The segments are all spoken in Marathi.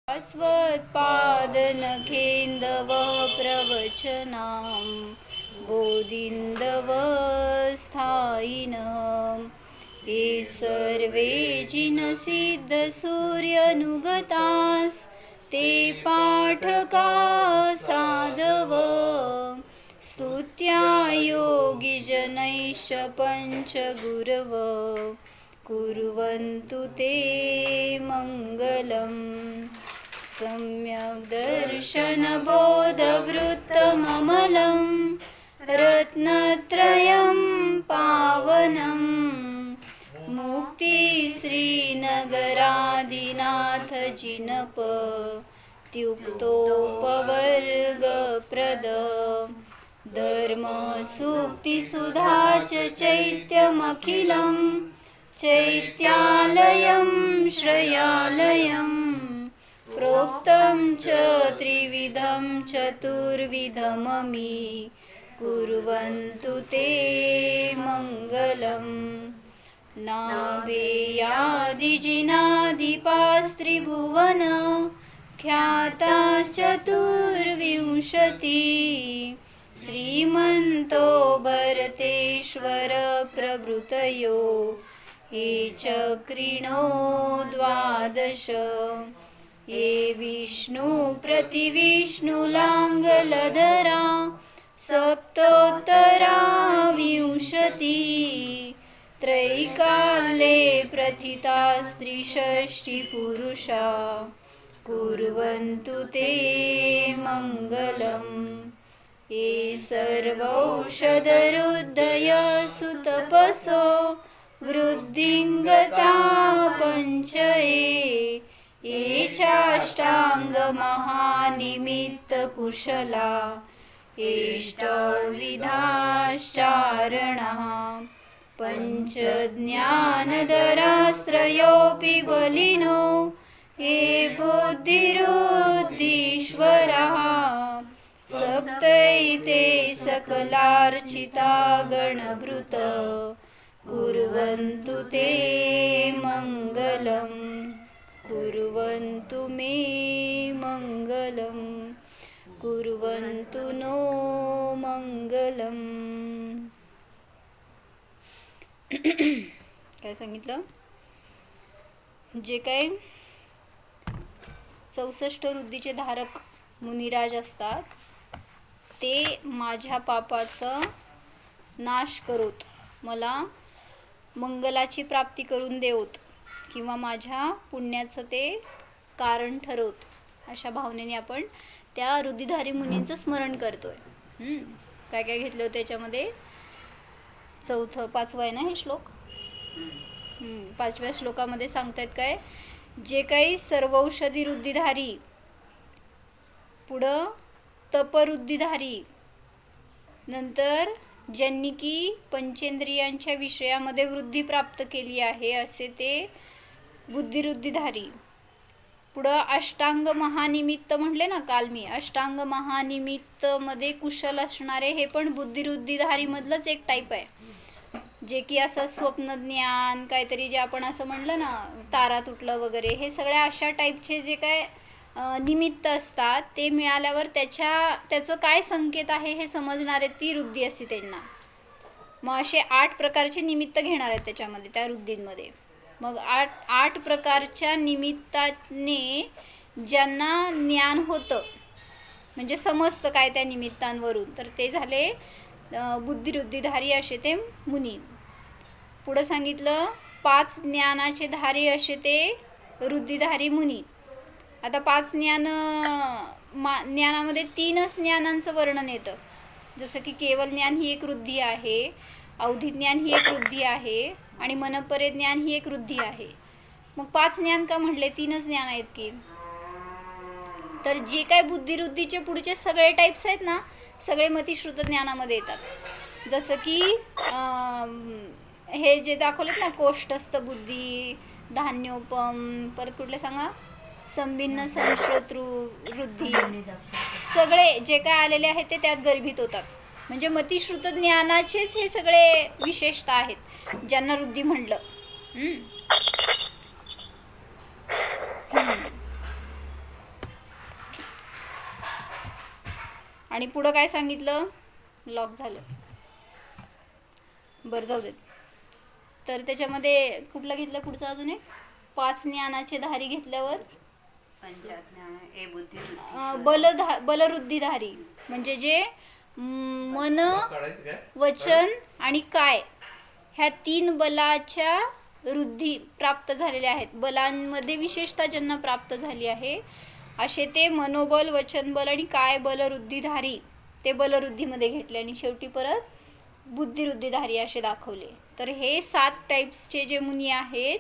अस्वत्पादनखेन्दव प्रवचनां बोधिन्दवस्थायिनः ये सर्वे जिनसिद्धसूर्यनुगतास्ते पाठका साधव स्तुत्या योगिजनैश्च पञ्चगुरव कुर्वन्तु ते मङ्गलम्। सम्यक् दर्शनबोधवृत्तममलं रत्नत्रयं पावनं मुक्तिश्रीनगरादिनाथजिनपत्युक्तोपवर्गप्रद धर्मसूक्तिसुधा च चैत्यमखिलं चैत्यालयं श्रयालयं प्रोक्तं च त्रिविधं चतुर्विधममि कुर्वन्तु ते मङ्गलम्। नाभेयादिजिनाधिपास्त्रिभुवन ख्याताश्चतुर्विंशति श्रीमन्तो भरतेश्वर प्रभृतयो ये चक्रिणो द्वादश ये विष्णु प्रतिविष्णुलाङ्गलधरा सप्तोत्तरा विंशति त्रैकाले प्रथिता स्त्रीषष्टिपुरुषा कुर्वन्तु ते मङ्गलम्। ये सर्वौषधरुद्धय सुतपसो वृद्धिङ्गता पञ्चये ये चाष्टाङ्गमहानिमित्तकुशला एष्टविधाश्चारणः पञ्चज्ञानधरास्त्रयोऽपि बलिनो ये बुद्धिरुद्धीश्वरः सप्तैते सकलार्चिता गणभृत कुर्वन्तु ते मङ्गलम्। कुर्वन्तु मे मङ्गलम् कुर्वन्तु नो मङ्गलम्। काय सांगितलं? जे काय 64 वृद्धीचे धारक मुनिराज असतात ते माझ्या पापाचं नाश करोत, मला मंगलाची प्राप्ती करून देवोत किंवा माझ्या पुण्याचं ते कारण ठरवत, अशा भावनेने आपण त्या रुद्धिधारी मुनींचं स्मरण करतोय. काय काय घेतलं त्याच्यामध्ये? पाचवा आहे ना हे श्लोक. 5व्या श्लोकामध्ये सांगतायत काय? जे काही सर्वौषधी रुद्धिधारी, पुढं तपरुद्धिधारी, नंतर ज्यांनी की पंचेंद्रियांच्या विषयामध्ये वृद्धी प्राप्त केली आहे असे ते बुद्धिरुद्धिधारी, पुढं अष्टांग महानिमित्त म्हणले ना काल मी, अष्टांग महानिमित्त मध्ये कुशल असणारे हे पण बुद्धिरुद्धिधारी मधलंच एक टाईप आहे, जे की असं स्वप्नज्ञान काहीतरी जे आपण असं म्हणलं ना तारा तुटलं वगैरे, हे सगळ्या अशा टाईपचे जे काय निमित्त असतात ते मिळाल्यावर त्याचं काय संकेत आहे हे समजणारे ती वृद्धी असते त्यांना. मग असे 8 प्रकारचे निमित्त घेणार आहेत त्याच्यामध्ये, त्या वृद्धींमध्ये. मग 8 प्रकारच्या निमित्ताने ज्यांना ज्ञान होतं म्हणजे समजतं काय त्या निमित्तांवरून, तर ते झाले बुद्धिरुद्धिधारी असे ते मुनी. पुढं सांगितलं 5 ज्ञानाचे धारी असे ते रुद्धिधारी मुनी. आता 5 ज्ञानामध्ये 3च ज्ञानांचं वर्णन येतं, जसं की केवल ज्ञान ही एक वृद्धी आहे, अवधिज्ञान ही एक वृद्धी आहे आणि मनपरे ज्ञान ही एक वृद्धी आहे. मग 5 ज्ञान का म्हटले? 3च ज्ञान आहेत की. तर जे काय बुद्धिरुद्धीचे पुढचे सगळे टाईप्स आहेत ना, सगळे मतिश्रुत ज्ञानामध्ये येतात. जसं की हे जे दाखवलेत ना, कोष्ठस्थ बुद्धी, धान्योपम, परत कुठले सांगा, संभिन्न संश्रोतृ वृद्धी, सगळे जे काय आलेले आहेत ते त्यात गर्भित होतात. म्हणजे मतिश्रुत ज्ञानाचेच हे सगळे विशेषता आहेत ज्यांना वृद्धी म्हणलं. आणि पुढं काय सांगितलं? लॉक झालं. बरं जाऊ देत. तर त्याच्यामध्ये कुठला घेतलं पुढचं? अजून एक 5 ज्ञानाचे धारी घेतल्यावर बलवृद्धिधारी म्हणजे जे मन, वचन आणि काय ह्या 3 बलाच्या वृद्धी प्राप्त झालेल्या आहेत. बलांमध्ये विशेषता ज्यांना प्राप्त झाली आहे असे ते मनोबल, वचनबल आणि काय बलवृद्धिधारी ते बलवृद्धीमध्ये घेतले आणि शेवटी परत बुद्धिवृद्धिधारी असे दाखवले. तर हे 7 टाईप्सचे जे मुनी आहेत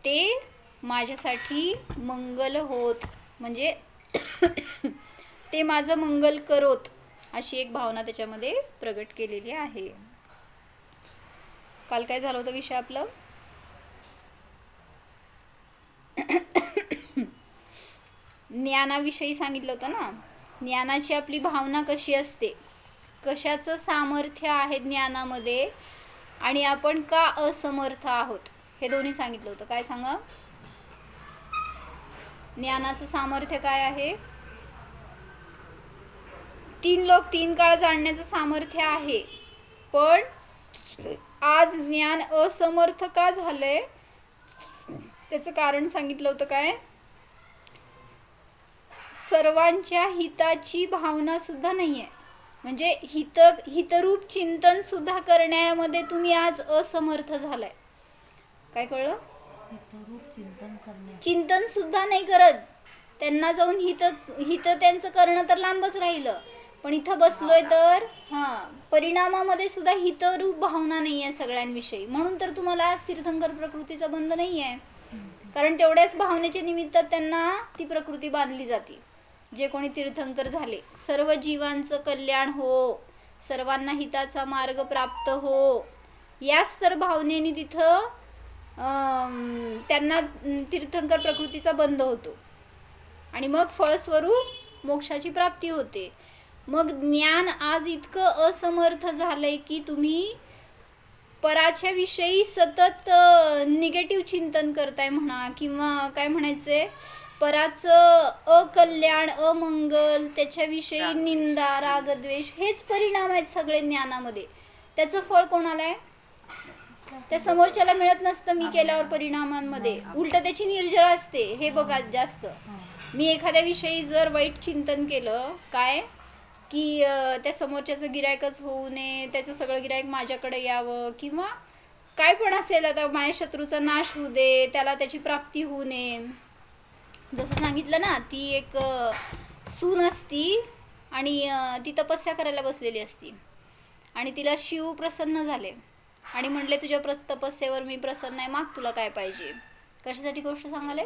ते माझ्यासाठी मंगल होत, म्हणजे ते माझं मंगल करोत अशी एक भावना त्याच्यामध्ये प्रगट केलेली आहे. काल काय झालं होतं विषय आपलं? ज्ञानाविषयी सांगितलं होतं ना. ज्ञानाची आपली भावना कशी असते, कशाचं सामर्थ्य आहे ज्ञानामध्ये आणि आपण का असमर्थ आहोत हे दोन्ही सांगितलं होतं. काय सांगा? ज्ञानाचं सामर्थ्य काय आहे? 3 लोक 3 काळ जाणण्याचं सामर्थ्य आहे, पण आज ज्ञान असमर्थ का झालंय त्याचं कारण सांगितलं होतं. काय? सर्वांच्या हिताची भावना सुद्धा नाही आहे, म्हणजे हितरूप चिंतन सुद्धा करण्यामध्ये तुम्ही आज असमर्थ झालाय. काय कळलं? चिंतन सुद्धा नाही करत. त्यांना जाऊन हित त्यांचं करणं तर लांबच राहिलं, पण इथं बसलोय तर परिणामामध्ये सुद्धा हितरूप भावना नाही आहे सगळ्यांविषयी. म्हणून तर तुम्हाला आज तीर्थंकर प्रकृतीचा बंध नाही आहे, कारण तेवढ्याच भावनेच्या निमित्त त्यांना ती प्रकृती बांधली जाते. जे कोणी तीर्थंकर झाले, सर्व जीवांचं कल्याण हो, सर्वांना हिताचा मार्ग प्राप्त हो, याच तर भावनेने तिथं त्यांना तीर्थंकर प्रकृतीचा बंध होतो आणि मग फळस्वरूप मोक्षाची प्राप्ती होते. मग ज्ञान आज इतकं असमर्थ झालंय की तुम्ही पराच्या विषयी सतत निगेटिव्ह चिंतन करताय म्हणा, किंवा काय म्हणायचंय, पराचं अकल्याण, अमंगल, त्याच्याविषयी निंदा, रागद्वेष हेच परिणाम आहेत सगळे ज्ञानामध्ये. त्याचं फळ कोणाला आहे? त्या समोरच्याला मिळत नसतं. मी केल्यावर परिणामांमध्ये उलट त्याची निर्जरा असते. हे बघा, जास्त मी एखाद्या विषयी जर वाईट चिंतन केलं, काय की त्या समोरच्याचं गिरायकच होऊ नये, त्याचं सगळं गिरायक माझ्याकडे यावं, किंवा काय पण असेल, आता माझ्या शत्रूचा नाश होऊ दे, त्याला त्याची प्राप्ती होऊ नये. जसं सांगितलं ना, ती एक सून असती आणि ती तपस्या करायला बसलेली असती आणि तिला शिव प्रसन्न झाले आणि म्हटले, तुझ्या तपस्येवर मी प्रसन्न आहे, माग तुला काय पाहिजे. कशासाठी गोष्ट सांगाले?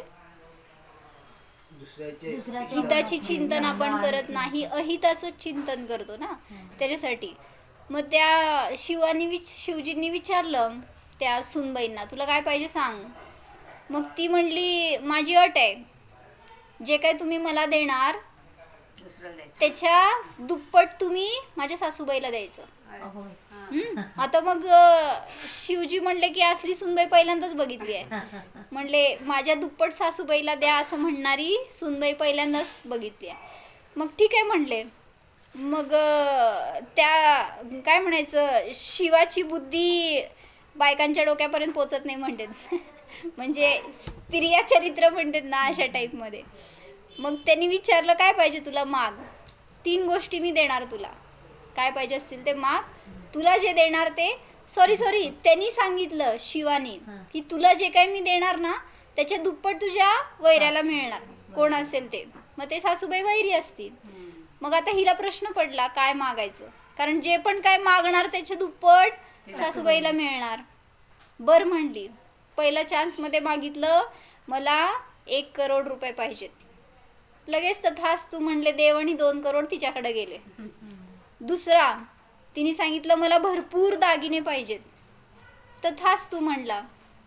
हिताची चिंतन आपण करत नाही, अहिताचं चिंतन करतो ना, त्याच्यासाठी. मग त्या शिवजींनी विचारलं त्या सुनबाईंना, तुला काय पाहिजे सांग. मग ती म्हणली, माझी अट आहे, जे काय तुम्ही मला देणार त्याच्या दुप्पट तुम्ही माझ्या सासूबाईला द्यायचं. आता मग शिवजी म्हणले की असली सुनबाई पहिल्यांदाच बघितली आहे. म्हणले माझ्या दुप्पट सासूबाईला द्या असं म्हणणारी सुनबाई पहिल्यांदाच बघितली आहे. मग ठीक आहे म्हणले. मग त्या काय म्हणायचं, शिवाची बुद्धी बायकांच्या डोक्यापर्यंत पोचत नाही म्हणतात. म्हणजे स्त्रिया चरित्र म्हणतात ना, अशा टाईपमध्ये. मग त्यांनी विचारलं, काय पाहिजे तुला, माग. 3 गोष्टी मी देणार तुला, काय पाहिजे असतील ते माग. तुला जे देणार ते सॉरी त्यांनी सांगितलं शिवानी की तुला जे काही मी देणार ना त्याच्या दुप्पट तुझ्या वैऱ्याला मिळणार, कोण असेल ते. मग ते सासूबाई वैरी असतील. मग आता हिला प्रश्न पडला काय मागायचं, कारण जे पण काय मागणार त्याच्या दुप्पट सासूबाईला मिळणार. बरं म्हणली. पहिल्या चान्समध्ये मागितलं, मला 1 करोड रुपये पाहिजेत. लगेच तथास्तु म्हणले देव आणि 2 करोड तिच्याकडे गेले. दुसरा तिने सांगितलं, मला भरपूर दागिने पाहिजेत. तथास्तु म्हणला.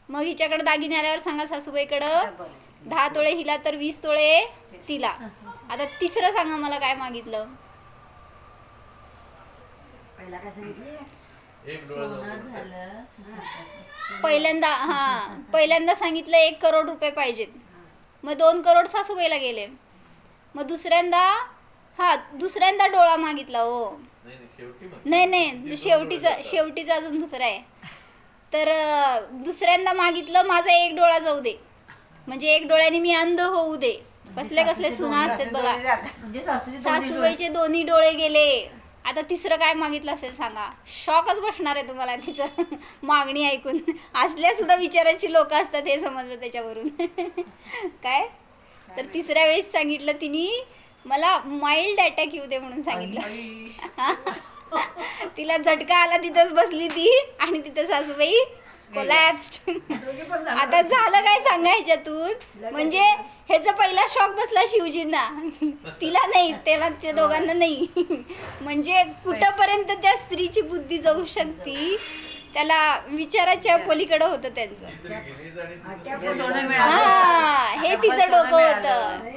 मग हिच्याकडे दागिने आल्यावर सांगा सासूबाईकडं 10 तोळे हिला तर 20 तोळे तिला. आता तिसरं सांगा मला काय मागितलं. पहिल्यांदा सांगितलं 1 करोड रुपये पाहिजेत. मग 2 करोड सासूबाईला गेले. मग दुसऱ्यांदा हा दुसऱ्यांदा डोळा मागितला हो. नाही शेवटीचा अजून दुसरा आहे. तर दुसऱ्यांदा मागितलं माझा एक डोळा जाऊ दे, म्हणजे एक डोळ्याने मी अंध होऊ दे. कसले कसले सुना असतात बघा, सासूबाईचे दोन्ही डोळे गेले. आता तिसरं काय मागितलं असेल सांगा, शॉकच बसणार आहे तुम्हाला तिचं मागणी ऐकून. असल्या सुद्धा विचारांची लोक असतात हे समजलं त्याच्यावरून. काय तर तिसऱ्या वेळेस सांगितलं तिने मला माइल्ड अटॅक येऊ दे म्हणून सांगितलं. तिला झटका आला, तिथंच बसली ती आणि तिथं सासूबाई कोलॅप्स्ड. आता झालं काय सांगा ह्याच्यातून, म्हणजे ह्याचा पहिला शॉक बसला शिवजींना, तिला नाही, त्याला त्या दोघांना नाही. म्हणजे कुठंपर्यंत त्या स्त्रीची बुद्धी जाऊ शकते, त्याला विचाराच्या पलीकडं होतं त्यांचं. हा हे तिचं डोकं होतं.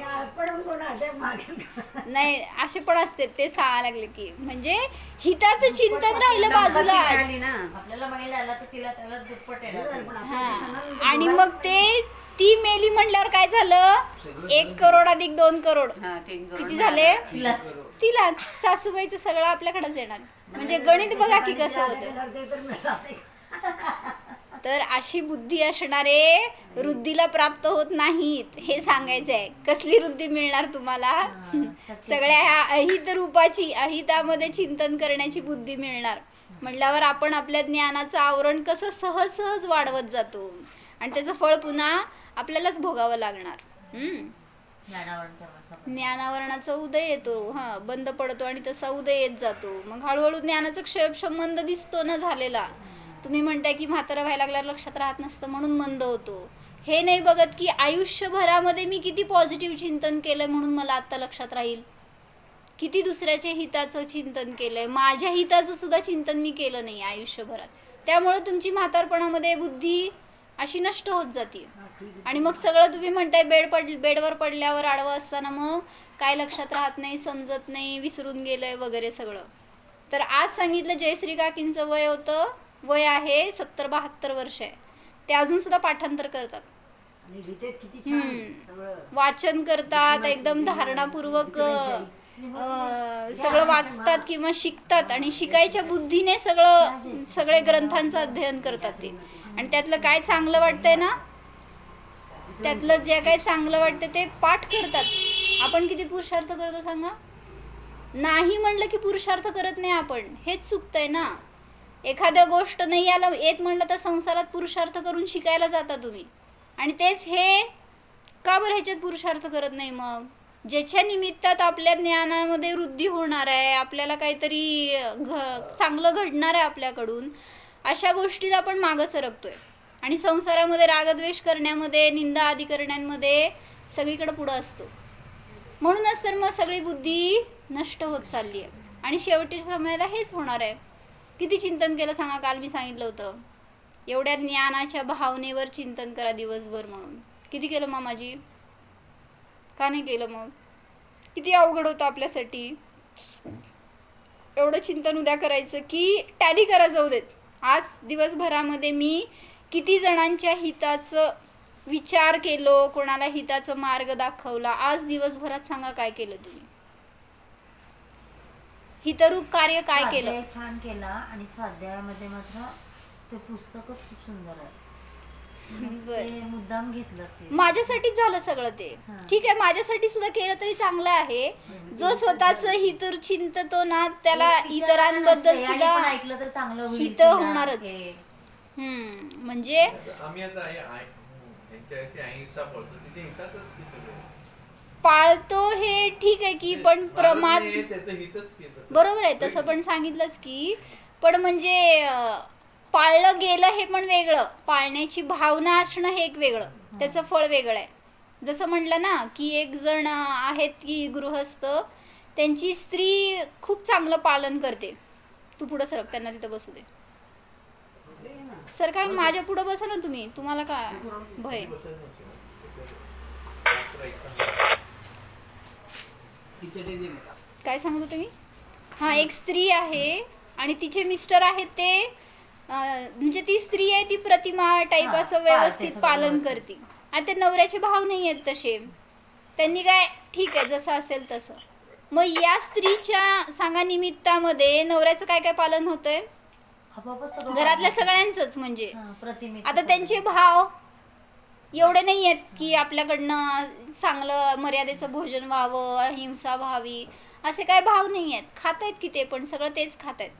नाही असे पण असते ते सांगा लागले की, म्हणजे हिताचं चिंतन राहिलं बाजूला. हा आणि मग ते ती मेली म्हणल्यावर काय झालं, 1 करोड अधिक 2 करोड किती झाले, तिला सासूबाईचं सगळं आपल्याकडेच येणार. म्हणजे गणित बघा की कसं होतं. तर अशी बुद्धी असणारे वृद्धीला प्राप्त होत नाहीत हे सांगायचं आहे. कसली वृद्धी मिळणार तुम्हाला, सगळ्या ह्या अहित रूपाची, अहितामध्ये चिंतन करण्याची बुद्धी मिळणार म्हटल्यावर आपण आपल्या ज्ञानाचं आवरण कसं सहज सहज वाढवत जातो आणि त्याचं फळ पुन्हा आपल्यालाच भोगावं लागणार. ज्ञानावरणाचा उदय येतो, हा बंद पडतो आणि तसा उदय येत जातो. मग हळूहळू ज्ञानाचा क्षय संबंध दिसतो ना झालेला. तुम्ही म्हणताय की म्हातारा व्हायला लागल्यावर लक्षात राहत नसतं म्हणून मंद होतो. हे नाही बघत की आयुष्यभरामध्ये मी किती पॉझिटिव्ह चिंतन केलंय म्हणून मला आत्ता लक्षात राहील. किती दुसऱ्याच्या हिताचं चिंतन केलंय, माझ्या हिताचं सुद्धा चिंतन मी केलं नाही आयुष्यभरात. त्यामुळे तुमची म्हातारपणामध्ये बुद्धी अशी नष्ट होत जाते. आणि मग सगळं तुम्ही म्हणताय बेडवर पडल्यावर आडवं असताना मग काय लक्षात राहत नाही, समजत नाही, विसरून गेलंय वगैरे सगळं. तर आज सांगितलं जयश्री काकींचं वय आहे 70-72 वर्ष आहे. ते अजून सुद्धा पाठांतर करतात, वाचन करतात, एकदम धारणापूर्वक सगळं वाचतात किंवा शिकतात आणि शिकायच्या बुद्धीने सगळे ग्रंथांचं अध्ययन करतात ते. आणि त्यातलं काय चांगलं वाटतंय ना, त्यातलं जे काय चांगलं वाटतं ते पाठ करतात. आपण किती पुरुषार्थ करतो सांगा, नाही म्हणलं की पुरुषार्थ करत नाही आपण, हेच चुकतंय ना. एखाद्या गोष्ट नाही येत म्हणलं तर संसारात पुरुषार्थ करून शिकायला जाता तुम्ही, आणि तेच हे का बरं ह्याच्यात पुरुषार्थ करत नाही. मग ज्याच्या निमित्तात आपल्या ज्ञानामध्ये वृद्धी होणार आहे, आपल्याला काहीतरी चांगलं घडणार आहे आपल्याकडून, अशा गोष्टीत आपण मागं सरकतोय आणि संसारामध्ये रागद्वेष करण्यामध्ये, निंदा आदी करण्यामध्ये सगळीकडे पुढं असतो. म्हणूनच तर मग सगळी बुद्धी नष्ट होत चालली आहे आणि शेवटच्या समयाला हेच होणार आहे. किती चिंतन केलं सांगा, काल मी सांगितलं होतं एवढ्या ज्ञानाच्या भावनेवर चिंतन करा दिवसभर म्हणून. किती केलं मामाजी, का नाही केलं? मग किती अवघड होतं आपल्यासाठी. एवढं चिंतन उद्या करायचं की टॅली करा, जाऊ देत आज दिवसभरामध्ये मी किती जणांच्या हिताचं विचार केलो, कोणाला हिताचा मार्ग दाखवला. आज दिवसभरात सांगा काय केलं तुम्ही, हितरूप कार्य काय केलं. छान केला. आणि स्वाध्यायामध्ये मात्र ते पुस्तकच खूप सुंदर आहे. मुद्दाम घेतलं ते माझ्यासाठीच झालं सगळं ते. ठीक आहे, माझ्यासाठी सुद्धा केलं तरी चांगलं आहे. जो स्वतःच हित चिंततो ना त्याला इतरांबद्दल सुद्धा ऐकलं तर चांगलं हित होणारच. म्हणजे आम्ही आता यांच्याशी अहिंसा बोलतो, तिथे हितातच की सगळं पाळतो हे ठीक आहे की, पण प्रमाद त्याचं हितच की बरोबर आहे, तसं पण सांगितलंच की. पण म्हणजे पाळलं गेलं हे पण वेगळं, पाळण्याची भावना असणं हे एक वेगळं, त्याचं फळ वेगळं आहे. जसं म्हटलं ना की एक जण आहेत की गृहस्थ, त्यांची स्त्री खूप चांगलं पालन करते. तू पुढं सरक, त्यांना तिथं बसू दे. सर काय माझ्या पुढं बसा ना तुम्ही, तुम्हाला काय भय. काय सांगतो तुम्ही. हा एक स्त्री आहे आणि तिचे मिस्टर आहेत ते म्हणजे ती स्त्री आहे ती प्रतिमा टाईप असं व्यवस्थित पालन करते. आणि ते नवऱ्याचे भाव नाही आहेत तसे, त्यांनी काय ठीक आहे जसं असेल तसं. मग या स्त्रीच्या सांगा निमित्तामध्ये नवऱ्याचं काय काय पालन होतंय? आपोआपच सगळं घरातल्या सगळ्यांचंच म्हणजे. प्रतिमेचं आता त्यांचे भाव एवढे नाही आहेत की आपल्याकडनं चांगलं मर्यादेचं भोजन व्हावं, अहिंसा व्हावी, असे काय भाव नाही आहेत. खात आहेत की ते पण सगळं तेच खात आहेत.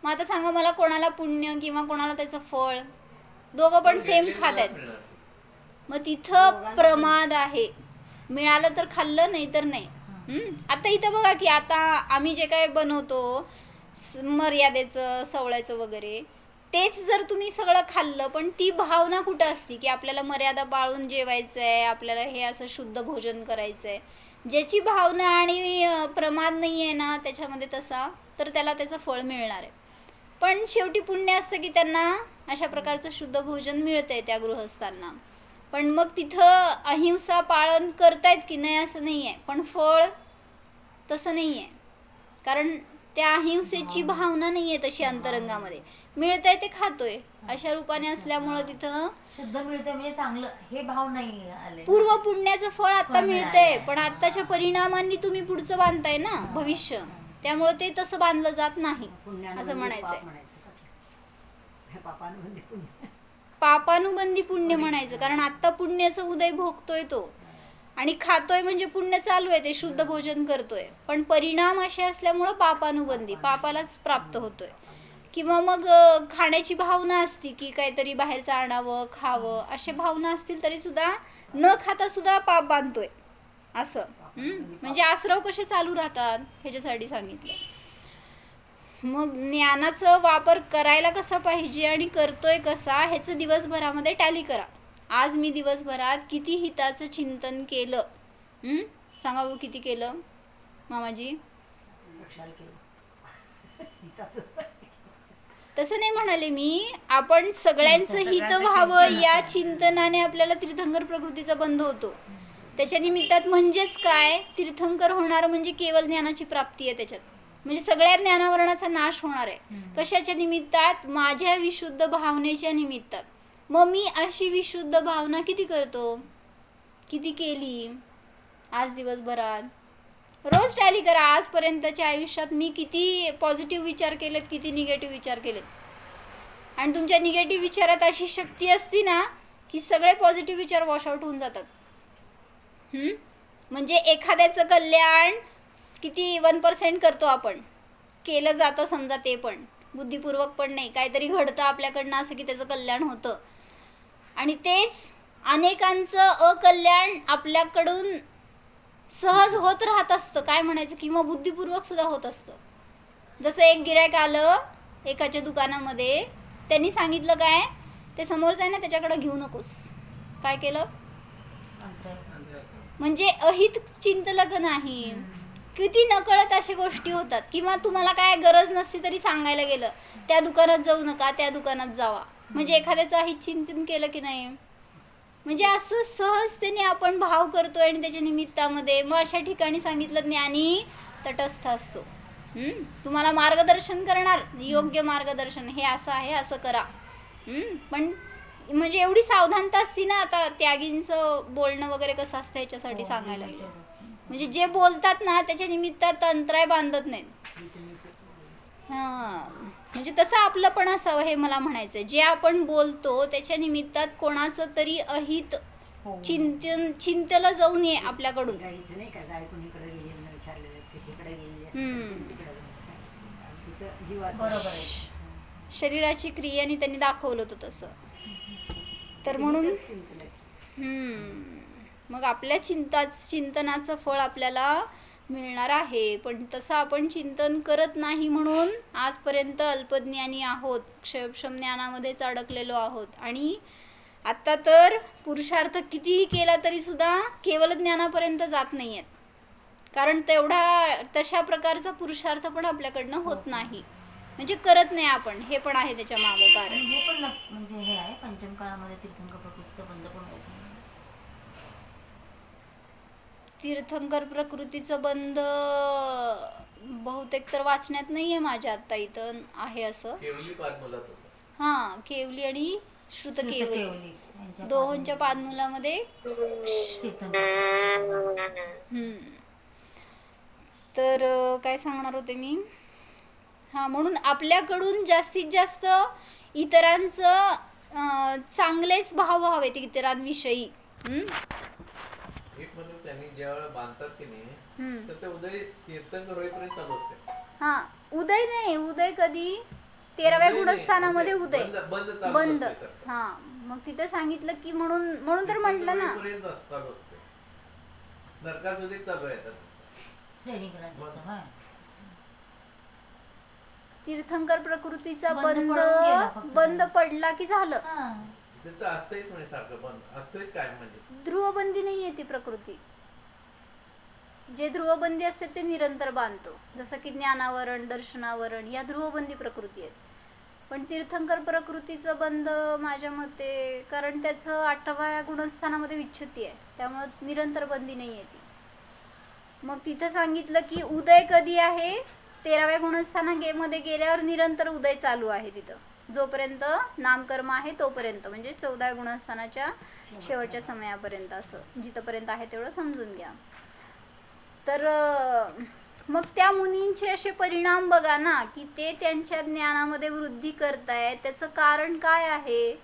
मग आता सांगा मला कोणाला पुण्य किंवा कोणाला त्याचं फळ, दोघं पण सेम खात आहेत. मिळणार. मग तिथं प्रमाद आहे. मिळालं तर खाल्लं, नाही तर नाही. आता इथं बघा की आता आम्ही जे काय बनवतो मर्यादेचं सवळ्याचं वगैरे, तेच जर तुम्ही सगळं खाल्लं पण ती भावना कुठं असती की आपल्याला मर्यादा पाळून जेवायचं आहे, आपल्याला हे असं शुद्ध भोजन करायचं आहे. ज्याची भावना आणि प्रमाद नाही आहे ना त्याच्यामध्ये तसा, तर त्याला त्याचं फळ मिळणार आहे. पण शेवटी पुण्य असतं की त्यांना अशा प्रकारचं शुद्ध भोजन मिळतं आहे त्या गृहस्थांना. पण मग तिथं अहिंसा पालन करतायत की नाही असं नाही आहे, पण फळ तसं नाही आहे. कारण त्या अहिंसेची भावना नाही आहे तशी अंतरंगामध्ये. मिळतंय ते खातोय अशा रूपाने असल्यामुळं तिथं शुद्ध मिळते म्हणजे चांगलं, हे भाव नाही आले. पूर्व पुण्याचं फळ आता मिळतंय, पण आत्ताच्या परिणामांनी तुम्ही पुढचं बांधताय ना भविष्य, त्यामुळे ते तसं बांधलं जात नाही असं म्हणायचंय. पापानुबंधी पुण्य म्हणायचं, कारण आत्ता पुण्याचं उदय भोगतोय तो आणि खातोय म्हणजे पुण्य चालू आहे, ते शुद्ध भोजन करतोय. पण परिणाम असे असल्यामुळं पापानुबंधी पापालाच प्राप्त होतोय. किंवा मग खाण्याची भावना असती की काहीतरी बाहेरचं आणावं खावं, अशा भावना असतील तरी सुद्धा न खाता सुद्धा पाप बांधतोय असं. म्हणजे आसरव कसे चालू राहतात ह्याच्यासाठी सांगितलं. मग ज्ञानाचा वापर करायला कसा पाहिजे आणि करतोय कसा ह्याचं दिवसभरामध्ये टॅली करा. आज मी दिवसभरात किती हिताचं चिंतन केलं, सांगा बघू किती केलं मामाजी? तसं नाही म्हणाले मी, आपण सगळ्यांचं हित व्हावं या चिंतनाने आपल्याला तीर्थंकर प्रकृतीचा बंध होतो. त्याच्या निमित्तात म्हणजेच काय, तीर्थंकर होणार म्हणजे केवळ ज्ञानाची प्राप्ती आहे त्याच्यात. म्हणजे सगळ्या ज्ञानावरणाचा नाश होणार आहे. कशाच्या निमित्तात? माझ्या विशुद्ध भावनेच्या निमित्तात. मग मी अशी विशुद्ध भावना किती करतो, किती केली आज दिवसभरात? रोज टॅली करा. आजपर्यंतच्या आयुष्यात मी किती पॉझिटिव्ह विचार केलेत, किती निगेटिव्ह विचार केलेत. आणि तुमच्या निगेटिव्ह विचारात अशी शक्ती असती ना की सगळे पॉझिटिव्ह विचार वॉशआउट होऊन जातात. म्हणजे एखाद्याचं कल्याण किती 1% करतो आपण, केलं जातं समजा, ते पण बुद्धिपूर्वक पण नाही, काहीतरी घडतं आपल्याकडनं असं की त्याचं कल्याण होतं. आणि तेच अनेकांचं अकल्याण आपल्याकडून सहज होत राहत असतं, काय म्हणायचं, किंवा बुद्धिपूर्वक सुद्धा होत असतं. जसं एक गिऱ्हाईक आलं एकाच्या दुकानामध्ये, त्यांनी सांगितलं काय, ते समोरचं आहे ना त्याच्याकडं घेऊ नकोस. काय केलं? म्हणजे अहित चिंतलं नाही. किती नकळत अशा गोष्टी होतात. किंवा तुम्हाला काय गरज नसती तरी सांगायला गेलं, त्या दुकानात जाऊ नका, त्या दुकानात जावा. म्हणजे एखाद्याचं अहित चिंतन केलं की नाही. म्हणजे असं सहजतेने आपण भाव करतोय आणि त्याच्या निमित्तामध्ये मग अशा ठिकाणी सांगितलं ज्ञानी तटस्थ असतो. तुम्हाला मार्गदर्शन करणार, योग्य मार्गदर्शन, हे असं आहे असं करा. पण म्हणजे एवढी सावधानता असती ना. आता त्यागींचं बोलणं वगैरे कसं असतं ह्याच्यासाठी सांगायला गेलं. म्हणजे जे बोलतात ना त्याच्या निमित्तात अंतराय बांधत नाहीत. म्हणजे तसं आपलं पण असावं हे मला म्हणायचं. जे आपण बोलतो त्याच्या निमित्तात कोणाचं तरी अहित चिंतलं जाऊ नये आपल्याकडून. शरीराची क्रियाने त्यांनी दाखवलं होतं तसं. तर म्हणून मग आपल्या चिंतनाचं फळ आपल्याला मिळणार आहे. पण तसं आपण चिंतन करत नाही म्हणून आजपर्यंत अल्पज्ञानी आहोत, क्षयक्षम ज्ञानामध्येच अडकलेलो आहोत. आणि आत्ता तर पुरुषार्थ कितीही केला तरी सुद्धा केवळ ज्ञानापर्यंत जात नाही आहेत. कारण तशा प्रकारचा पुरुषार्थ पण आपल्याकडनं होत नाही. म्हणजे करत नाही आपण, हे पण आहे त्याच्या मागं कारण. हे पण म्हणजे हे आहे पंचम काळामध्ये तीर्थंकर प्रकृतीचा बंध पण होत नाही. तीर्थंकर प्रकृतीचं बंध बहुतेक तर वाचण्यात नाहीये माझ्या. आता इथं आहे असं. केवली पादमुलात होतं. हां, केवली आणि श्रुतकेवली दोहोंच्या पादमुलामध्ये. तर काय सांगणार होते मी. हां, म्हणून आपल्याकडून जास्तीत जास्त इतरांचं चांगलेच भाव व्हावेत इतरांविषयी. एक म्हणजे त्यांनी ज्या वेळेला बांधतात की नाही, हम्म. तर ते उदय तीर्थंकर होईपर्यंत चालू असते. हां, उदय नाही, उदय कधी 13व्या उदय नाही, गुणस्थानामध्ये उदय बंद चालू बंद. असते सर. हां, मग तिथे सांगितलं की म्हणून तर म्हटलं ना. होईपर्यंत चालू असते. नरकात उदय चालू आहे आता. श्रेणीकरणाचं, होय. तीर्थंकर प्रकृतीचा बंद बंद पडून गेला फक्त. बंद पडला की झालं. हां. त्याचं असतंच म्हणजे सारखं बंद असतंच काय म्हणजे. ध्रुवबंदी नाही आहे ती प्रकृती. जे ध्रुवबंदी असते ते निरंतर बांधतो, जसं की ज्ञानावरण, दर्शनावरण या ध्रुवबंदी प्रकृती आहेत. पण तीर्थंकर प्रकृतीचं बंद माझ्या मते, कारण त्याचं 8व्या गुणस्थानामध्ये विच्छुती आहे, त्यामुळं निरंतर बंदी नाही आहे ती. मग तिथं सांगितलं की उदय कधी आहे, 13व्या गुणस्थानामध्ये गेल्यावर निरंतर उदय चालू आहे तिथं, जोपर्यंत नामकर्म आहे तोपर्यंत, म्हणजे 14व्या गुणस्थानाच्या शेवटच्या समयापर्यंत, असं जिथपर्यंत आहे तेवढं समजून घ्या. तर मग त्या मुनींचे असे परिणाम बघा ना, की ते त्यांच्या ज्ञानामध्ये वृद्धी करतायत. त्याचं कारण काय आहे?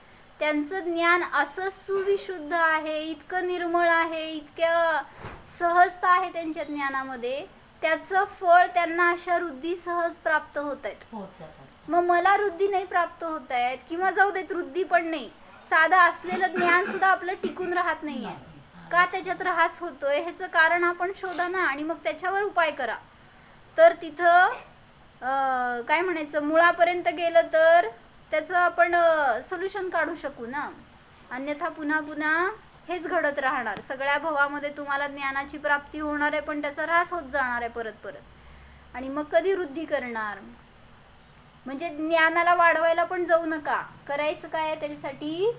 त्यांचं ज्ञान असं सुविशुद्ध आहे, इतकं निर्मळ आहे, इतक्या सहजता आहे त्यांच्या ज्ञानामध्ये, त्याचं फळ त्यांना अशा वृद्धी सहज प्राप्त होत आहेत. पोहोचतात. मग मला वृद्धी नाही प्राप्त होत आहेत, किंवा जाऊ देत वृद्धी पण नाही, साधं असलेलं ज्ञान सुद्धा आपलं टिकून राहत नाही आहे. का त्याच्यात ऱ्हास होतोय ह्याचं कारण आपण शोधा ना, आणि मग त्याच्यावर उपाय करा. तर तिथं काय म्हणायचं, मुळापर्यंत गेलं तर त्याचं आपण सोल्युशन काढू शकू ना. अन्यथा पुन्हा पुन्हा हेच घडत राहणार. सगळ्या भवामध्ये तुम्हाला ज्ञानाची प्राप्ती होणार आहे, पण त्याचा ऱ्हास होत जाणार आहे परत परत. आणि मग कधी वृद्धी करणार? म्हणजे ज्ञानाला वाढवायला पण जाऊ नका. करायचं काय आहे त्याच्यासाठी,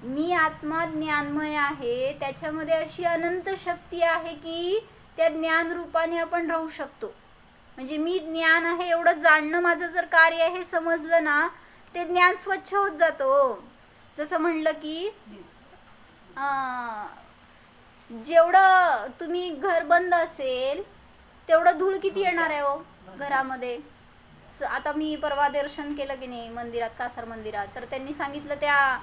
मी आत्मा ज्ञानमय आहे, त्याच्यामध्ये अशी अनंत शक्ती आहे की त्या ज्ञान रूपाने आपण राहू शकतो. म्हणजे मी ज्ञान आहे एवढं जाणणं माझं जर कार्य आहे हे समजलं ना, ते ज्ञान स्वच्छ होत जातो. जसं म्हणलं की जेवढं तुम्ही घर बंद असेल तेवढं धूळ किती येणार आहे हो घरामध्ये. आता मी परवा दर्शन केलं की नाही मंदिरात, कासार मंदिरात, तर त्यांनी सांगितलं त्या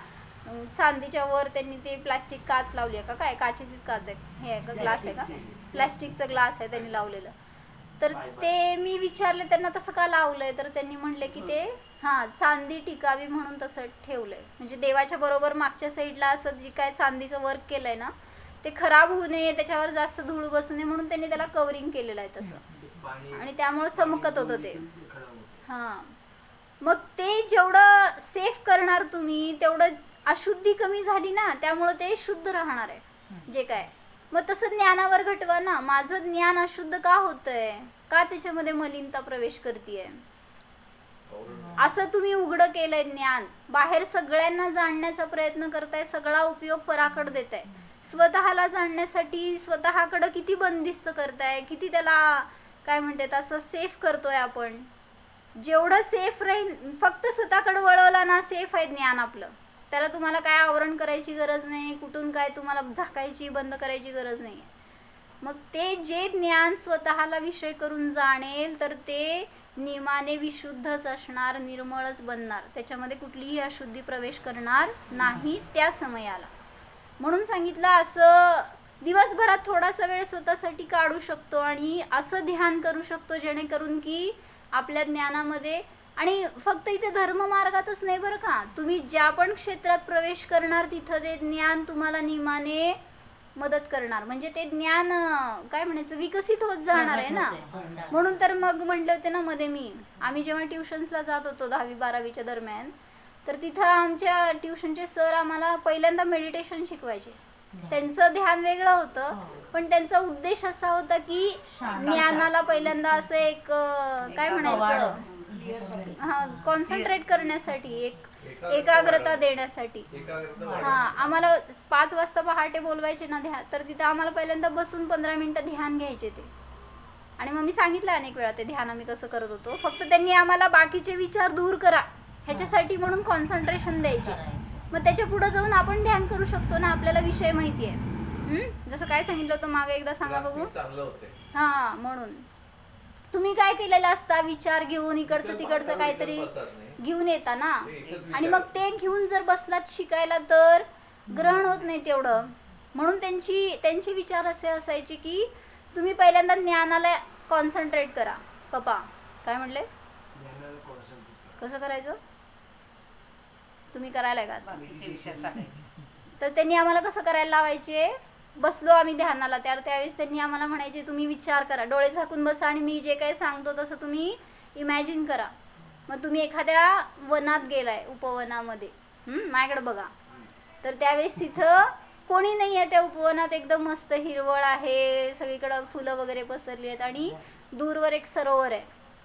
चांदीच्या वर त्यांनी ते प्लास्टिक काच लावली आहे का, काय काचेचीच काच आहे, हे आहे का, ग्लास आहे का, प्लास्टिकचं ग्लास आहे त्यांनी लावलेलं. तर ते मी विचारले त्यांना तसं का लावलंय, तर त्यांनी म्हणले की ते चांदी टिकावी म्हणून तसं ठेवलंय. म्हणजे देवाच्या बरोबर मागच्या साईडला असं जी काय चांदीचं वर्क केलंय ना, ते खराब होऊ नये, त्याच्यावर जास्त धूळ बसू नये म्हणून त्यांनी त्याला कवरिंग केलेलं आहे तसं, आणि त्यामुळे चमकत होतं ते. मग ते जेवढं सेफ करणार तुम्ही तेवढं अशुद्धी कमी झाली ना, त्यामुळं ते शुद्ध राहणार आहे जे काय. मग तसं ज्ञानावर घटवा ना. माझं ज्ञान अशुद्ध का होतंय, का त्याच्यामध्ये मलिनता प्रवेश करतीये, असं तुम्ही उघडं केलंय ज्ञान. बाहेर सगळ्यांना जाणण्याचा प्रयत्न करताय, सगळा उपयोग पराकड देताय. स्वतःला जाणण्यासाठी स्वतःकडं किती बंदिस्त करताय, किती त्याला काय म्हणतात असं सेफ करतोय आपण. जेवढं सेफ राहील, फक्त स्वतःकडे वळवला ना, सेफ आहे ज्ञान आपलं. त्याला तुम्हाला काय आवरण करायची गरज नाही, कुठून काय तुम्हाला झाकायची बंद करायची गरज नाही. मग ते जे ज्ञान स्वतःला विषय करून जाणेल तर ते नियमाने विशुद्धच असणार, निर्मळच बनणार, त्याच्यामध्ये कुठलीही अशुद्धी प्रवेश करणार नाही त्या समयाला. म्हणून सांगितलं असं दिवसभरात थोडासा वेळ स्वतःसाठी काढू शकतो आणि असं ध्यान करू शकतो जेणेकरून की आपल्या ज्ञानामध्ये, आणि फक्त इथे धर्ममार्गातच नाही बरं का, तुम्ही ज्या पण क्षेत्रात प्रवेश करणार तिथं ते ज्ञान तुम्हाला नियमाने मदत करणार. म्हणजे ते ज्ञान काय म्हणायचं विकसित होत जाणार आहे ना. म्हणून तर मग म्हटलं होते ना मध्ये आम्ही जेव्हा ट्युशन्सला जात होतो 10वी-12वीच्या दरम्यान, तर तिथं आमच्या ट्युशनचे सर आम्हाला पहिल्यांदा मेडिटेशन शिकवायचे. त्यांचं ध्यान वेगळं होतं, पण त्यांचा उद्देश असा होता की ज्ञानाला पहिल्यांदा असं एक काय म्हणायचं कॉन्सन्ट्रेट करण्यासाठी, एक एकाग्रता देण्यासाठी. आम्हाला 5 वाजता पहाटे बोलवायचे ना ध्यान, तर तिथं आम्हाला पहिल्यांदा बसून 15 मिनिटं ध्यान घ्यायचे ते. आणि मग मी सांगितलं अनेक वेळा ते ध्यान आम्ही कसं करत होतो. फक्त त्यांनी आम्हाला बाकीचे विचार दूर करा ह्याच्यासाठी म्हणून कॉन्सन्ट्रेशन द्यायचे. मग त्याच्या पुढे जाऊन आपण ध्यान करू शकतो ना, आपल्याला विषय माहिती आहे. जसं काय सांगितलं होतं मागे एकदा सांगा बघू. म्हणून तुम्ही काय केलेलं असता, विचार घेऊन इकडचं तिकडचं काहीतरी घेऊन येता ना, आणि मग ते घेऊन जर बसलात शिकायला तर ग्रहण होत नाही तेवढं. म्हणून त्यांचे विचार असे असायचे की तुम्ही पहिल्यांदा ज्ञानाला कॉन्सन्ट्रेट करा. पप्पा काय म्हणले, कसं करायचं तुम्ही करायला का आता? तर त्यांनी आम्हाला कसं करायला लावायचे, बसलो आम्ही ध्यानाला त्यावेळेस त्यांनी आम्हाला म्हणायचे तुम्ही विचार करा, डोळे झाकून बसा आणि मी जे काही सांगतो तसं तुम्ही इमॅजिन करा. मग तुम्ही एखाद्या वनात गेलाय, उपवनामध्ये, माझ्याकडे बघा, तर त्यावेळेस तिथं कोणी नाही आहे त्या उपवनात, एकदम मस्त हिरवळ आहे, सगळीकडं फुलं वगैरे पसरली आहेत आणि दूरवर एक सरोवर आहे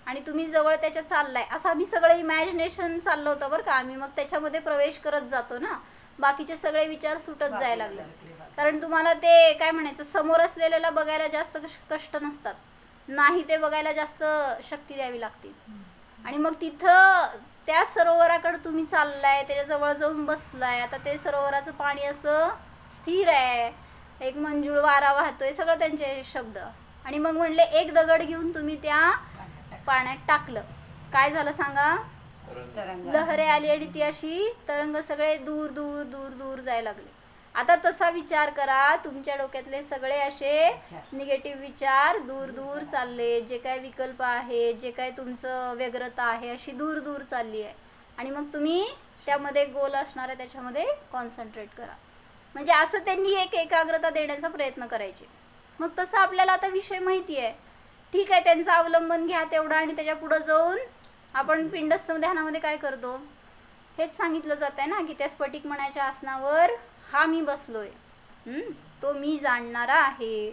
आणि तुम्ही जवळ त्याच्या चाललाय, असं आम्ही सगळं इमॅजिनेशन चाललं होतं बरं का. आम्ही मग त्याच्यामध्ये प्रवेश करत जातो ना, बाकीचे सगळे विचार सुटत जायला लागले. कारण तुम्हाला ते काय म्हणायचं, समोर असलेल्याला बघायला जास्त कष्ट नसतात, नाही ते बघायला जास्त शक्ती द्यावी लागते. आणि मग तिथं त्या सरोवराकडे तुम्ही चाललाय, त्याच्याजवळ जाऊन बसलाय, आता ते सरोवराचं पाणी असं स्थिर आहे, एक मंजूळ वारा वाहतोय, सगळं त्यांचे शब्द. आणि मग म्हणले एक दगड घेऊन तुम्ही त्या पाण्यात टाकलं, काय झालं सांगा, लहरे आली आणि ती अशी तरंग सगळे दूर दूर दूर दूर जायला लागले. आता तसा विचार करा, तुमच्या डोक्यातले सगळे असे निगेटिव्ह विचार दूर दूर चालले, जे काय विकल्प आहे, जे काय तुमचं व्यग्रता आहे अशी दूर दूर चालली आहे. आणि मग तुम्ही त्यामध्ये गोल असणाऱ्या त्याच्यामध्ये कॉन्सन्ट्रेट करा. म्हणजे असं त्यांनी एक एकाग्रता देण्याचा प्रयत्न करायचे. मग तसं आपल्याला आता विषय माहिती आहे, ठीक आहे, त्यांचं अवलंबन घ्या तेवढं, आणि त्याच्या पुढं जाऊन आपण पिंडस्थ ध्यानामध्ये काय करतो हेच सांगितलं जात आहे ना, की त्या स्फटिक मण्याच्या आसनावर हा मी बसलोय, तो मी जाणणारा आहे,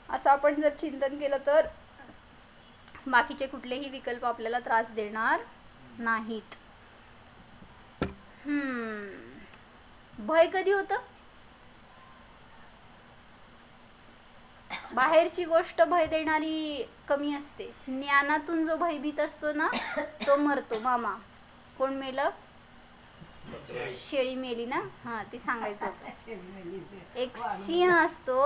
असं आपण जर चिंतन केलं तर बाकीचे कुठलेही विकल्प आपल्याला त्रास देणार नाहीत. भय कधी होतं, बाहेरची गोष्ट भय देणारी कमी असते, ज्ञानातून जो भयभीत असतो ना तो मरतो. मामा कोण मेलं, शेळी मेली ना, हा ती सांगायचं होतं. एक सिंह असतो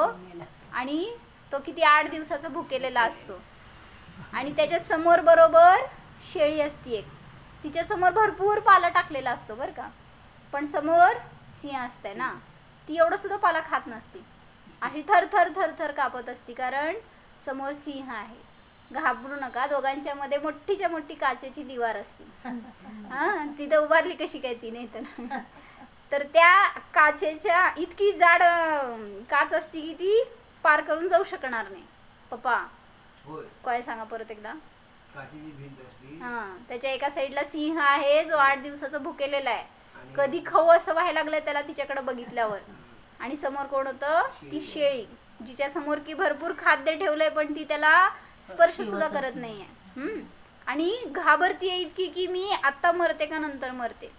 आणि तो किती 8 दिवसाचा भुकेलेला असतो, आणि त्याच्या समोर बरोबर शेळी असती एक, तिच्या समोर भरपूर पाला टाकलेला असतो बरं का, पण समोर सिंह असते ना, ती एवढं सुद्धा पाला खात नसती, अशी थर थर थर थर कापत असती, कारण समोर सिंह आहे. घाबरू नका, दोघांच्या मध्ये मोठीच्या मोठी काचेची दिवार असते, तिथं उभारली कशी काय ती, नाही तर त्या काचेच्या इतकी जाड काच असती की ती पार करून जाऊ शकणार नाही. पप्पा काय सांगा परत एकदा. त्याच्या एका साईडला सिंह आहे जो 8 दिवसाचा भुकेलेला आहे, कधी खाऊ असं व्हायला लागलंय त्याला तिच्याकडे बघितल्यावर, आणि समोर कोण होतं, ती शेळी, जिच्या समोर की भरपूर खाद्य ठेवलंय पण ती त्याला स्पर्श सुद्धा करत नाहीये, आणि घाबरतीये इतकी की मी आता मरते का नंतर मरते.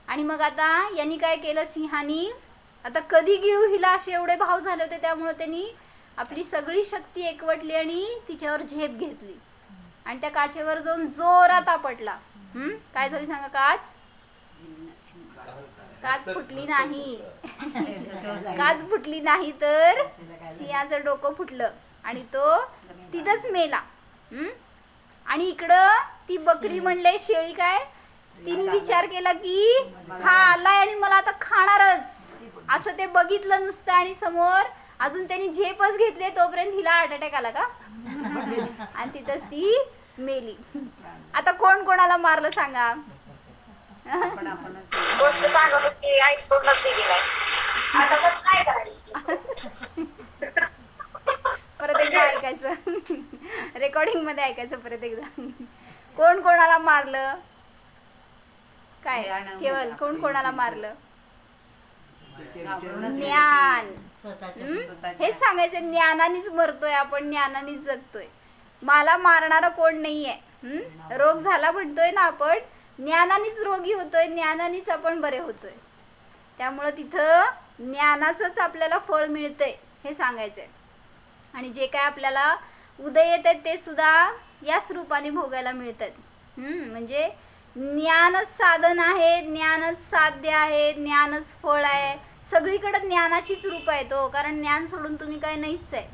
आणि मग आता यांनी काय केलं, सिंहानी आता कधी गिळू हिला असे एवढे भाव झाले होते, त्यामुळे त्यांनी आपली सगळी शक्ती एकवटली आणि तिच्यावर झेप घेतली आणि त्या काचेवर जाऊन जोरात आपटला. काय झाली सांगा, काच फुटली नाही. काच फुटली नाही तर सिंहाचं डोकं फुटलं आणि तो तिथंच मेला. आणि इकडं ती बकरी म्हणले, शेळी काय, तिने विचार केला की हा आलाय आणि मला आता खाणारच, असं ते बघितलं नुसतं, आणि समोर अजून त्यांनी झेपच घेतले, तोपर्यंत हिला हार्ट अटॅक आला का, आणि तिथंच ती मेली. आता कोण कोणाला मारलं सांगा. परत एकदा ऐकायचं, रेकॉर्डिंग मध्ये ऐकायचं परत एकदा. कोण कोणाला मारलं, काय केवळ कोण कोणाला मारलं, ज्ञान. हेच सांगायचं, ज्ञानानेच मरतोय आपण, ज्ञानानेच जगतोय, मला मारणारा कोण नाहीये. रोग झाला म्हणतोय ना आपण, ज्ञानानेच रोगी होतोय, ज्ञानानेच आपण बरे होतोय. त्यामुळं तिथं ज्ञानाचंच आपल्याला फळ मिळतंय हे सांगायचंय. आणि जे काय आपल्याला उदय येत आहेत ते सुद्धा याच रूपाने भोगायला मिळतात. म्हणजे ज्ञानच साधन आहे, ज्ञानच साध्य आहे, ज्ञानच फळ आहे, सगळीकडे ज्ञानाचीच रूप आहे तो. कारण ज्ञान सोडून तुम्ही काय नाहीच आहे,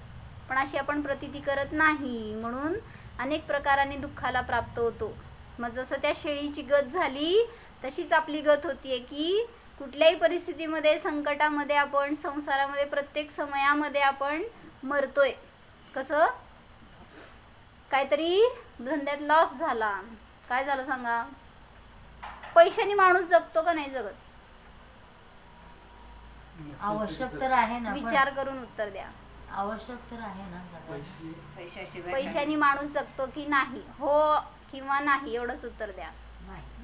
पण अशी आपण प्रतीती करत नाही. म्हणून अनेक प्रकाराने दुःखाला प्राप्त होतो. मग जसं त्या शेळीची गत झाली तशीच आपली गत होतीये की कुठल्याही परिस्थितीमध्ये, संकटामध्ये, आपण संसारामध्ये प्रत्येक समयामध्ये आपण मरतोय. कसं? काहीतरी धंद्यात लॉस झाला, काय झालं सांगा? पैशाने माणूस जगतो का नाही जगत? आवश्यक तर आहे ना, पण विचार करून उत्तर द्या. आवश्यक तर आहे ना जगायला. पैशाने माणूस जगतो की नाही? हो किंवा नाही एवढंच उत्तर द्या.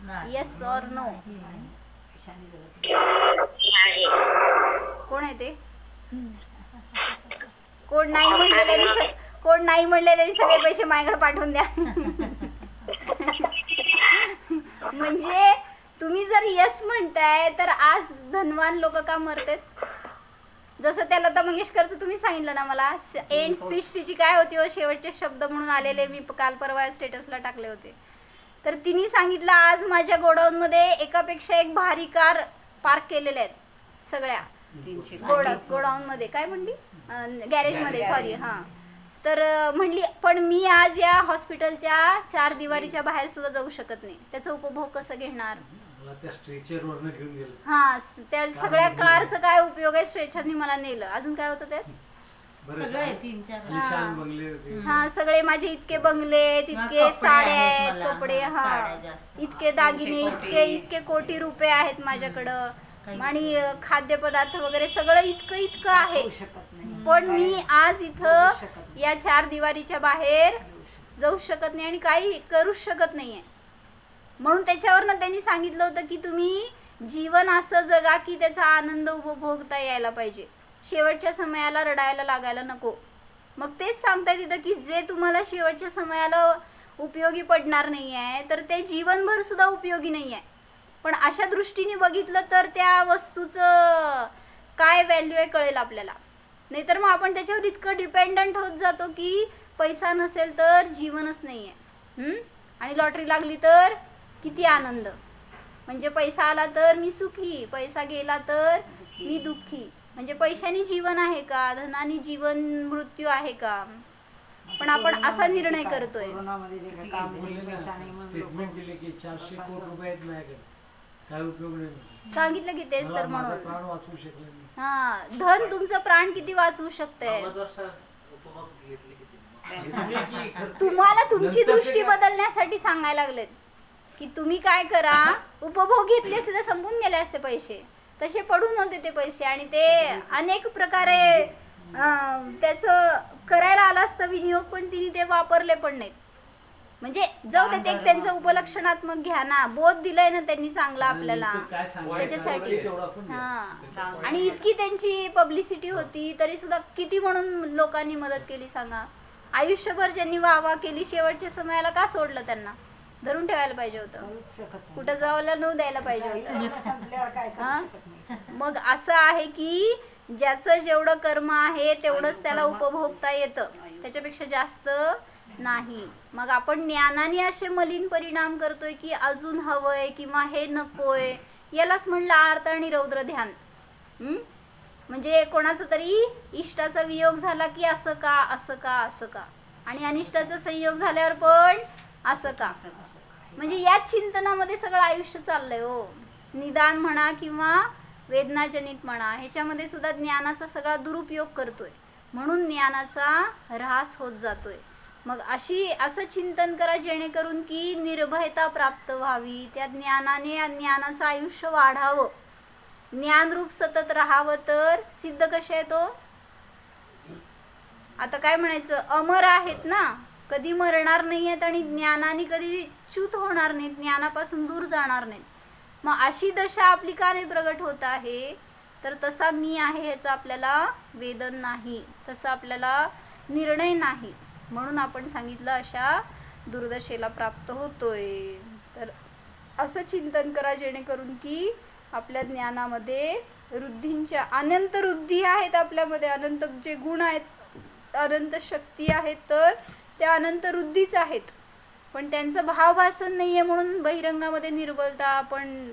नाही. Yes or no. कोण आहे ते? कोण नाही म्हणलेले सगळे पैसे माझ्याकडे पाठवून द्या. म्हणजे तुम्ही जर यस म्हणताय तर आज धनवान लोक का मरतात? जसं त्या लता मंगेशकरचं तुम्ही सांगितलं ना मला, एंड स्पीच तिची काय होती हो, शेवटचे शब्द म्हणून आलेले, मी काल परवा स्टेटसला टाकले होते. तर तिने सांगितलं, आज माझ्या गोडाऊनमध्ये एकापेक्षा एक भारी कार पार्क केलेल्या आहेत सगळ्या. गोडाऊनमध्ये काय म्हणली, गॅरेजमध्ये, सॉरी, हां. तर म्हणली पण मी आज या हॉस्पिटलच्या 4 दिवारीच्या बाहेर सुद्धा जाऊ शकत नाही. त्याचा उपभोग कसं घेणार? हा, त्या सगळ्या कारचं काय उपयोग आहे? स्ट्रेचरनी मला नेलं. अजून काय होतं त्यात? सगळे 3-4 हा, सगळे माझे इतके बंगले, तितके साड्या आहेत, कपडे, हा, इतके दागिने, इतके कोटी रुपये आहेत माझ्याकडं, आणि खाद्यपदार्थ वगैरे सगळं इतकं आहे. पण मी आज इथं या 4 दिवारीच्या बाहेर जाऊ शकत नाही आणि काही करूच शकत नाहीये. म्हणून त्याच्यावरनं त्यांनी सांगितलं होतं की तुम्ही जीवन असं जगा की त्याचा आनंद उपभोगता यायला पाहिजे. शेवटच्या समयाला रडायला लागायला नको. मग तेच सांगताय तिथं की जे तुम्हाला शेवटच्या समयाला उपयोगी पडणार नाही आहे तर ते जीवनभर सुद्धा उपयोगी नाही आहे. पण अशा दृष्टीने बघितलं तर त्या वस्तूचं काय व्हॅल्यू आहे कळेल आपल्याला. नाहीतर मग आपण त्याच्यावर इतकं डिपेंडंट होत जातो की पैसा नसेल तर जीवनच नाही आहे. आणि लॉटरी लागली तर किती आनंद. म्हणजे पैसा आला तर मी सुखी, पैसा गेला तर मी दुःखी. म्हणजे पैशाने जीवन आहे का? धनाने जीवन मृत्यू आहे का? पण आपण असा निर्णय करतोय. सांगितलं की तेच तर म्हणून. हा, धन तुमचं प्राण किती वाचवू शकते. तुम्हाला तुमची दृष्टी बदलण्यासाठी सांगायला लागलेत की तुम्ही काय करा, उपभोग घेतले असते तर संपून गेले असते पैसे, तसे पडून होते ते पैसे, आणि ते अनेक प्रकारे त्याचं करायला आलं असतं विनियोग, पण तिने ते वापरले पण नाहीत. म्हणजे जाऊ दे, ते त्यांचं उपलक्षणात्मक घ्या ना, बोध दिलाय ना त्यांनी चांगला आपल्याला त्याच्यासाठी. हा, आणि इतकी त्यांची पब्लिसिटी होती तरी सुद्धा किती म्हणून लोकांनी मदत केली सांगा. आयुष्यभर ज्यांनी वाहवा केली, शेवटच्या समयाला का सोडलं? त्यांना धरून ठेवायला पाहिजे होतं, कुठं जायला न द्यायला पाहिजे होतं. मग असं आहे की ज्याचं जेवढं कर्म आहे तेवढंच त्याला उपभोगता येतं, त्याच्यापेक्षा जास्त नाही. मग आपण ज्ञानाने असे मलिन परिणाम करतोय की अजून हवंय किंवा हे नकोय. यालाच म्हणलं आर्त आणि रौद्र ध्यान. म्हणजे कोणाचा तरी इष्टाचा वियोग झाला की असं का, असं का, असं का, आणि अनिष्टाचा संयोग झाल्यावर पण असं का. म्हणजे याच चिंतनामध्ये सगळं आयुष्य चाललंय हो. निदान म्हणा किंवा वेदनाजनित म्हणा, ह्याच्यामध्ये सुद्धा ज्ञानाचा सगळा दुरुपयोग करतोय, म्हणून ज्ञानाचा ऱ्हास होत जातोय. मग असं चिंतन करा जेणेकरून की निर्भयता प्राप्त व्हावी, त्या ज्ञानाने ज्ञानाचं आयुष्य वाढावं, ज्ञानरूप सतत राहावं. तर सिद्ध कशा आहे तो? आता काय म्हणायचं, अमर आहेत ना, कधी मरणार नाही आहेत आणि ज्ञानाने कधी च्युत होणार नाहीत, ज्ञानापासून दूर जाणार नाहीत. मग अशी दशा आपली का नाही प्रगट होत आहे? तर तसा मी आहे ह्याचं आपल्याला वेदन नाही, तसा आपल्याला निर्णय नाही, म्हणून आपण सांगितलं अशा दुर्दशेला प्राप्त होतोय. तर असं चिंतन करा जेणेकरून की आपल्या ज्ञानामध्ये वृद्धींच्या अनंत वृद्धी आहेत, आपल्यामध्ये अनंत जे गुण आहेत, अनंत शक्ती आहेत, तर त्या अनंत वृद्धीच आहेत. पण त्यांचं भावभासन नाही आहे म्हणून बहिरंगामध्ये निर्बलता आपण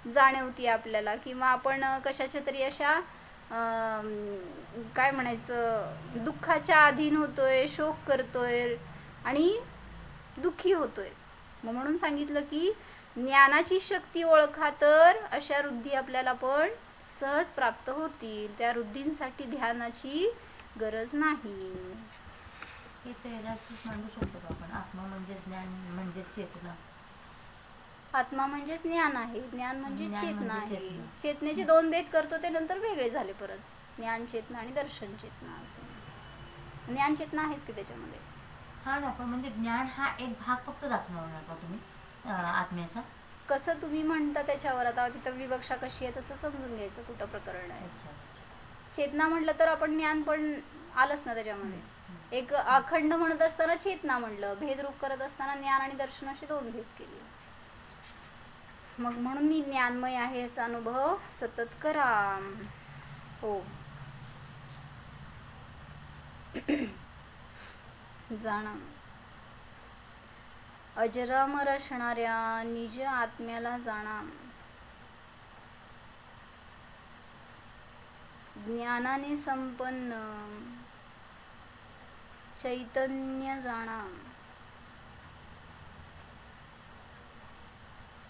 जाणवती आपल्याला, किंवा आपण कशाच्या तरी अशा काय म्हणायचं दुःखाच्या अधीन होतोय, शोक करतोय, आणि दुःखी होतोय. मग म्हणून सांगितलं की ज्ञानाची शक्ती ओळखा तर अशा वृद्धी आपल्याला पण सहज प्राप्त होतील. त्या वृद्धींसाठी ध्यानाची गरज नाही. हे पेराफीट मांडू शकतो का आपण? आत्मा म्हणजे ज्ञान म्हणजे चेतना. आत्मा म्हणजेच ज्ञान आहे, ज्ञान म्हणजे ज्ञान चेतना म्हणजे आहे. चेतना. चेतनेचे दोन भेद करतो ते नंतर वेगळे झाले परत, ज्ञान चेतना आणि दर्शन चेतना असं. ज्ञान चेतना आहेच की त्याच्यामध्ये. हा ना, पण म्हणजे ज्ञान हा एक भाग फक्त दाखवणार का तुम्ही आत्म्याचा? कसं तुम्ही म्हणता त्याच्यावर, आता तिथं विवक्षा कशी आहे तसं समजून घ्यायचं कुठं प्रकरण आहे. अच्छा. चेतना म्हटलं तर आपण ज्ञान पण आलंच ना त्याच्यामध्ये. एक अखंड म्हणत असताना चेतना म्हणलं, भेदरूप करत असताना ज्ञान आणि दर्शन असे दोन भेद केले. मग म्हणून मी ज्ञानमय आहे याचा अनुभव सतत करा. हो. जाणा अजरामर असणाऱ्या निज आत्म्याला जाणा. ज्ञानाने संपन्न चैतन्य जाणा.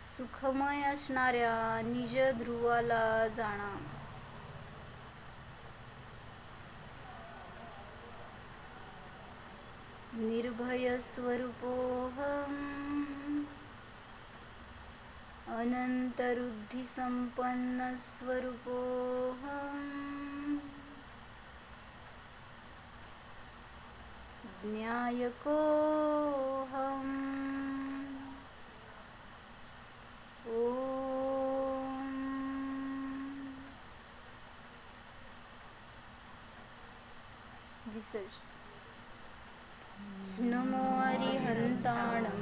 सुखमय असणाऱ्या निज ध्रुवाला जाणा. निर्भय स्वरूपोऽहम् अनंतरुद्धि संपन्न स्वरूपोऽहम् ज्ञायकोऽहम्. ओम विसर्ज. नमो अरिहंताणं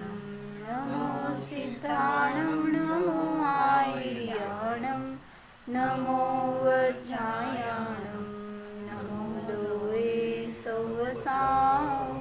नमो सिद्धाणं नमो आयर्याणं नमो वज्रायाणं नमो लोये सौवसां